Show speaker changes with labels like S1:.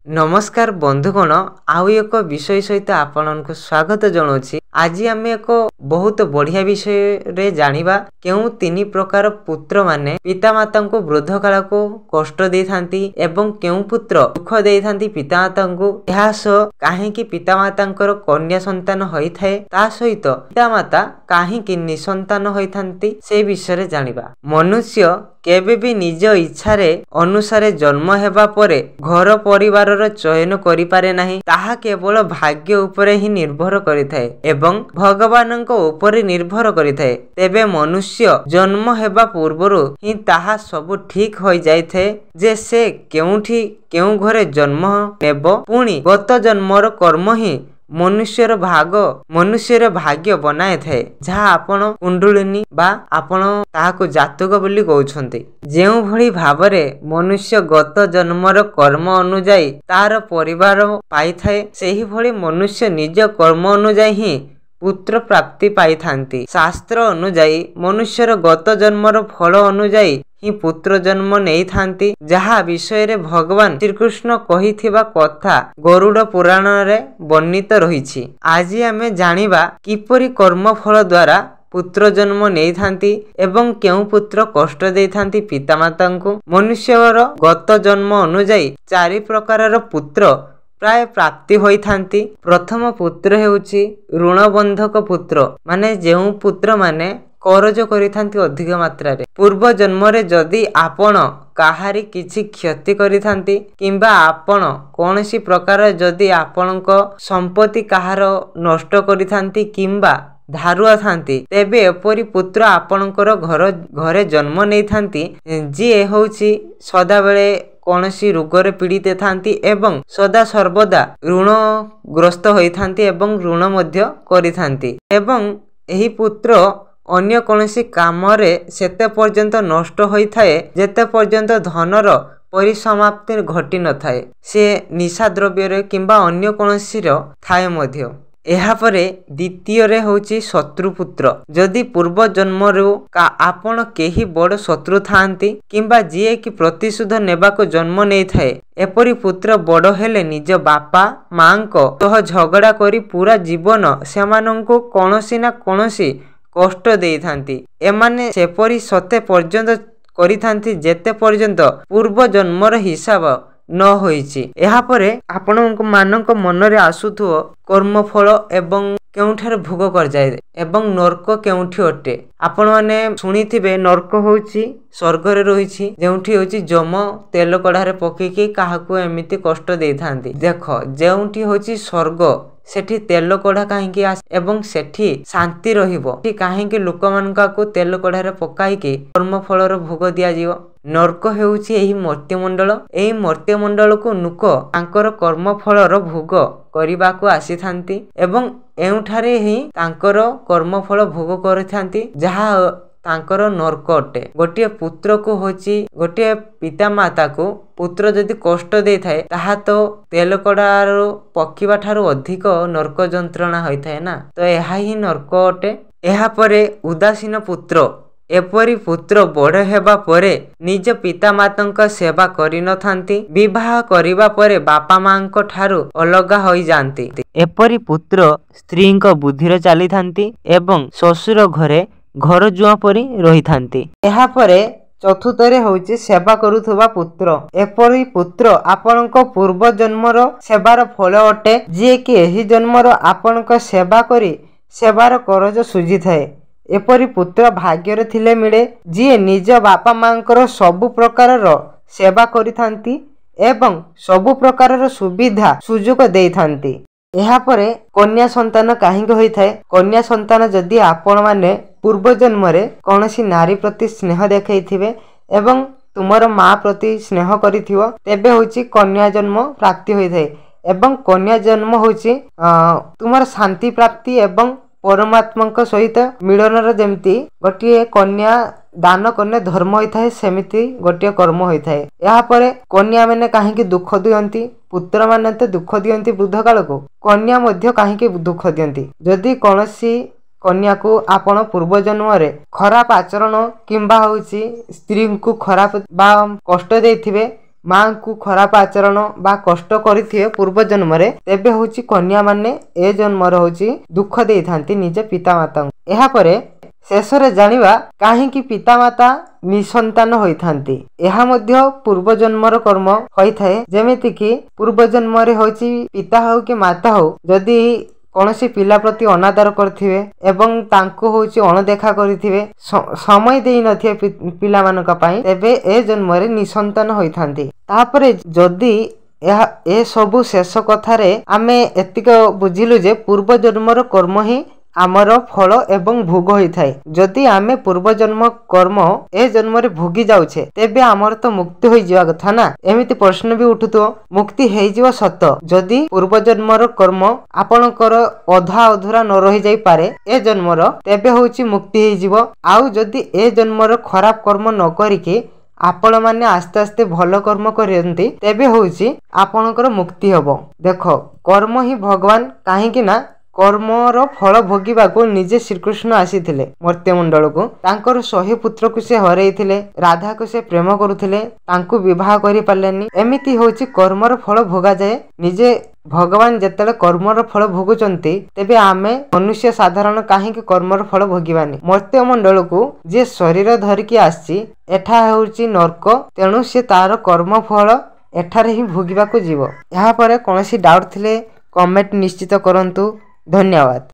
S1: नमस्कार बंधुगण आउ एक विषय सहित आपनको स्वागत जनाऊँगी। आज आम एक बहुत बढ़िया विषय रे जानिबा केउ तीन प्रकार पुत्र माने पितामाता को वृद्ध काल को कष्ट दे थांती एवं केउ पुत्र दुख दे थांती पितामाता को। यह कहीं पितामाता कन्या संतान होई थाए ता सहित पितामाता कहीं निसंतान होई थांती से विषय जानिबा। मनुष्य केबे भी निज इच्छारे अनुसारे जन्म हेबा परे घर परिवार चयन करि पारे नाही, ताहा केवल भाग्य उपरे ही निर्भर करिथाए एवं भगवानଙ୍କ उपरे निर्भर करिथाए। तेबे मनुष्य जन्म हेबा पूर्वरु ही ताहा सब ठीक होई जाइथे जे से केउठी केउ घरे जन्म नेब, पुणी गत जन्मर कर्म ही मनुष्यर भाग्य बनाए थाए, जहा आपण कुंडलिनी बा आपण ताहाको जातक बोली कहउछन्ती। जेउ भली भावरे मनुष्य गत जन्मर कर्म अनुଯାयी तार परिवार पाई थाए, सेही भली मनुष्य निज कर्म अनुଯାयी ही पुत्र प्राप्ति पाई थांती। शास्त्र अनुଯାयी मनुष्यर गत जन्मर फल अनुଯାयी ही पुत्र जन्म नहीं थांती, जहा विषय रे भगवान श्रीकृष्ण कहिथिबा कथा गरुड़ पुराण रे वर्णित रहिछि। आज आमे जानिबा किपरि कर्म फल द्वारा पुत्र जन्म नहीं थांती एवं केउ पुत्र कष्ट दे थांती पितामाता को। मनुष्यर गत जन्म अनुଯାयी 4 प्रकारर पुत्र प्राय प्राप्ति होई थांती। प्रथम पुत्र हेउछि ऋणबंधक पुत्र, माने जेउ पुत्र माने करज करि थांती अधिक मात्रा रे। पूर्व जन्म रे जदि आपण काहारी किछि क्षति करि थांती किंबा आपण कोनसी प्रकार जदि आपणक संपत्ति काहार नष्ट करि थांती किंबा धारुआ थांती, तेबे एपरि पुत्र आपणकर घरे जन्म नहीं थांती जे होउछि सदा बेले कोनसी रोगरे पीड़ित थांती एवं सदा सर्वदा ऋणग्रस्त होई थांती एवं ऋण मध्य करि थांती एवं एही पुत्र अन्य कोनसी कामरे सेते पर्यंत नष्ट होई थाए जेते पर्यंत धनर परिसमाप्ति घटी न थाए, से निशा द्रव्य रे किंबा अन्य कोनसी रो थाए मध्य। एहा परे द्वितीय रे होउची शत्रुपुत्र। जदि पूर्व जन्मरु आपण केही बड़ शत्रु थांती किंबा जिए कि प्रतिशोध नेबा को जन्म नहीं थाए, एपरि पुत्र बड़ हेले निज बापा मांको सह झगड़ा करी पूरा जीवन सेमानंको कोनसी ना कोनसी कष्ट दे थांती। एमाने सेपरि सते पर्यंत करि थांती जेते पर्यंत पूर्व जन्मर हिसाब न होईची। एहा परे आपणक मानक मनरे आसुथुओ कर्मफल एवं केउठार भोग कर जाए एवं नरक केउठी अटे। आपण माने सुनिथिबे नरक होउची स्वर्ग रे रहिछि, जेउठी होउची जम तेल कढ़ारे पकेकी काहाकू एमिति कष्ट दे थांती। देखो जेउठी होउची स्वर्ग सेठी तेल कढ़ा कहीं एवं सेठी शांति रहिबो, कहीं लोक मानका तेल कढ़ारे पकाइकी कर्म फलर भोग दिया जीव। नरक हेउची एही मर्त्यमंडल, एही मर्त्यमंडल को नुक तांकर कर्म फलर भोग करिबाकू आसी थांती एवं एउठारे ही तांकर कर्म फल भोग करिथांती, जहा तांकर नरक अटे। गोटे पुत्र को होची गोटे पिता माता को पुत्र जदि कष्ट दे थाए ताहा तो तेल कड़ार पकिबा ठारू अधिक नरक जंत्रणा होई थाए ना, तो एहा ही नरक अटे। एहा परे उदासीन पुत्र। एपरि पुत्र बड़ हेबा परे निज पिता माता सेवा करि न थांती, विवाह करिबा परे बापा मांको ठारू अलगा होई जांती। एपरि पुत्र स्त्री को बुद्धिर चली थांती एवं ससुर घरे घर जुआ परी रही थांती। एहा परे चतुर्थ रे होउची सेवा करुथुबा पुत्र। एपरि पुत्र आपणक पूर्व जन्मर सेवार फल अटे, जे कि एही जन्मर आपणक सेवा करी सेवार करज सुझी थाए। एपरि पुत्र भाग्यर थिले मिले, जी निज बापा मांकर सबु प्रकारर सेवा करि थांती एवं सबु प्रकारर सुविधा सुजोग दे थांती। एहा परे कन्या संतान कहीं होई थाए, कन्या संतान जदि आपण माने पूर्व जन्म रे कोनसी नारी प्रति स्नेह देखैथिबे एवं तुमर माँ प्रति स्नेह करिथिबो, तेबे होची कन्या जन्म प्राप्ति होई थाए एवं कन्या जन्म होची तुमर शांति प्राप्ति एवं परमात्मा सहित मिलनर जेमती गोटे कन्या दान करने धर्म होई थाए, सेमिति गोटे कर्म होई थाए। यहाँ परे कन्या माने काहेकि दुख दियंती, पुत्र माने तो दुख दियंती वृद्ध काल को, कन्या मध्य काहेकि दुख दियंती। जदि कौनसी कन्या को आपण पूर्व जन्म रे खराब आचरण किंबा होउची स्त्री को खराब बा कष्ट देथिबे, माँ को खराब आचरण बा कष्ट करिथिए पूर्व जन्म रे तेबे होची कन्या माने ए जन्म रे होची दुख देई थांती निज पितामाता। एहा परे शेषरे जानिबा काहेकि पितामाता निसंतान होई थांती। एहा मध्य पूर्व जन्मर कर्म होई थाए। जेमिति कि पूर्व जन्म रे होची पिता हो कि माता हो जदि कौनसी पिला प्रति अनादर करथिवे एवं तांको होची अणदेखा करिथिवे समय देई नथिए पिला मानका पई तेबे ए जन्म रे निसंतान होई थांती। तापरे जदि ए सबु शेष कथारे आमे एतिक बुझिलु जे पूर्व जन्मर कर्म ही आमर फल एवं भोग होई थाए। जदि आमे पूर्व जन्म कर्म ए जन्म रे भोगी जाउछे तेबे आमर तो मुक्ति होई जिवा कथा ना। एमिति प्रश्न भी उठुतो मुक्ति हेई जिवा सत जदि पूर्व जन्मर कर्म आपणकर अधा अधूरा न रही जाई पारे ए जन्मर तेबे होची मुक्ति हेई जिवो। आउ जदि ए जन्मर खराब कर्म न करिके आपण माने आस्ते आस्ते भल कर्म करंती तेबे होची आपणकर मुक्ति हबो। देखो कर्म ही भगवान काहेकि ना कर्मर फल भोगिबा को निजे श्रीकृष्ण आसीथिले मर्त्य मंडल को तांकर 100 पुत्र को से हरैथिले राधा को से प्रेम करुथिले तांको विवाह करि पालेनी। एमिति होची कर्मर फल भोगा जाए। निजे भगवान जेतले कर्मर फल भोगुचंती तेबे आमे मनुष्य साधारण काहेकि कर्मर फल भोगिबानी। मर्त्य मंडल को जे शरीर धरिकी आसी एठा होची नरक तेणु से तार कर्म फल एठारे ही भोगिबा को जीव। यहाँ पर कोनोसी डाउट थिले कमेंट निश्चित करंतु। धन्यवाद।